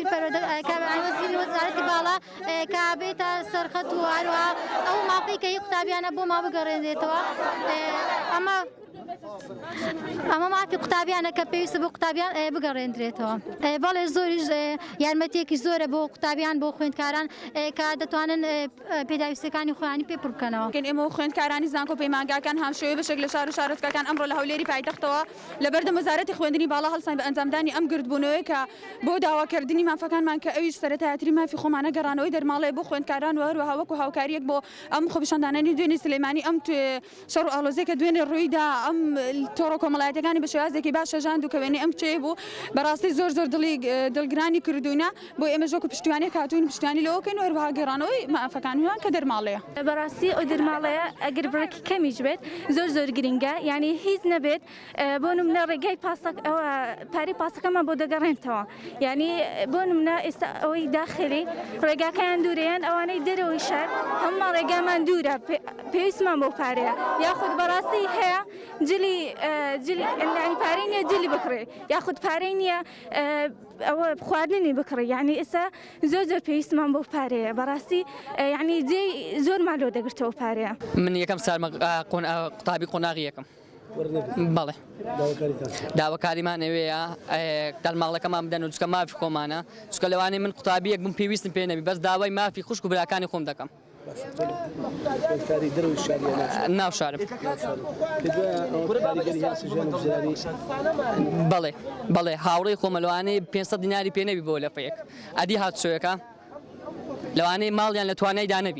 وەزیر کابرای وەزیری وەزارەتی باڵا کابێتە سەرخەت و هەروەها ئەو مافەی کە هی قوتابیانە بۆ ما بگەڕێنرێتەوە ئەمە مافی قوتابیانە کە پێویستە بۆ قوتابیان بگەڕێنرێتەوە. بەڵێ زۆریش یارمەتیەکی زۆرە بۆ قوتابیان بۆ خوێندکاران کە دەتوانن پێداویستەکانی خۆیانی پێ پڕ بکەنەوە. ئێمە خوێندکارانی زانکۆ پەیمانگاکان هەمشەوێ بەشێک لە شار و شارۆچکەکان ئەمڕۆ لە هەولێری پایتەختەوە لەبەردەم وەزارەتی خوێندنی باڵا هەڵسان بە ئەنجامدانی ئەم گردبوونەوەی کە بۆ داواکردنی مافەکانمان کە ئەویش سەرەتایەتری مافی خۆمانە گەڕانەوەی دەرماڵەیە بۆ خوێندکاران و هەروەها وەکو هاوکاریەک بۆ ئەم خۆپیشاندانانی دوێنێ سلەیمانی ئەم شەڕ و ئاڵۆزەی کە دوێنێ ڕوویدا ئەم تۆڕە کۆمەڵایەتەکانی بە شێوازێکی باش شەژاند و کەوێنێ ئەم کچەیە بوو بەڕاستی زۆر دڵگرانی کردوونە بۆ ئێمە ژۆک و پشتیوانێک هاتوون پشتیوانی لەوەکەن و هەروەها گەڕانەوەی مافەکانیان کە دەرماڵەیە. بەڕاستی ئەو دەرماڵەیە ئەگەر بڕێکی کەمیش بێت زۆر گرنگە یعنی هیچ نەبێت بۆ نمونە ڕێگای پارەی پاسەکەمان بۆ دەگەڕێنەوە یعنی بۆ نمونە ئێستا ئەوەی داخلی ڕێگاکەیان دوورەیان ئەوانەی دەرەوەی شار هەموو ڕێگامان دوورە پێویستمان بۆ پارەیە یاخود بەڕاستی هەیە جلی پارەی نییە جلی بکڕێ یاخود پارەی نییە ئەوە خواردنی بکڕێ یعنی ئێستا زۆر پێویستمان بۆ پارەیە بەڕاستی یعنی جێ زۆرمان لۆ دەگرتەوە پارەیە. من یەکەم سارمە قوتابی قۆناغی یەکەم. بەڵێ داواکاریمان ئەوەیە دەرماڵەکەمان بدەن و چکە مافی خۆمانە چکە لەوانەیە من قوتابی یەک بم پێویستم پێ نەبی بەس داوای مافی خوشک و براکانی خۆم دەکەم. ناو شارم. بەڵێ هاوڕێی خۆمە لەوانەیە 500 دیناری پێ نەبی بۆ لەفەیەک ئەدی هاتوچۆیەکە لەوانەیە ماڵیان لە توانایدا نەبی.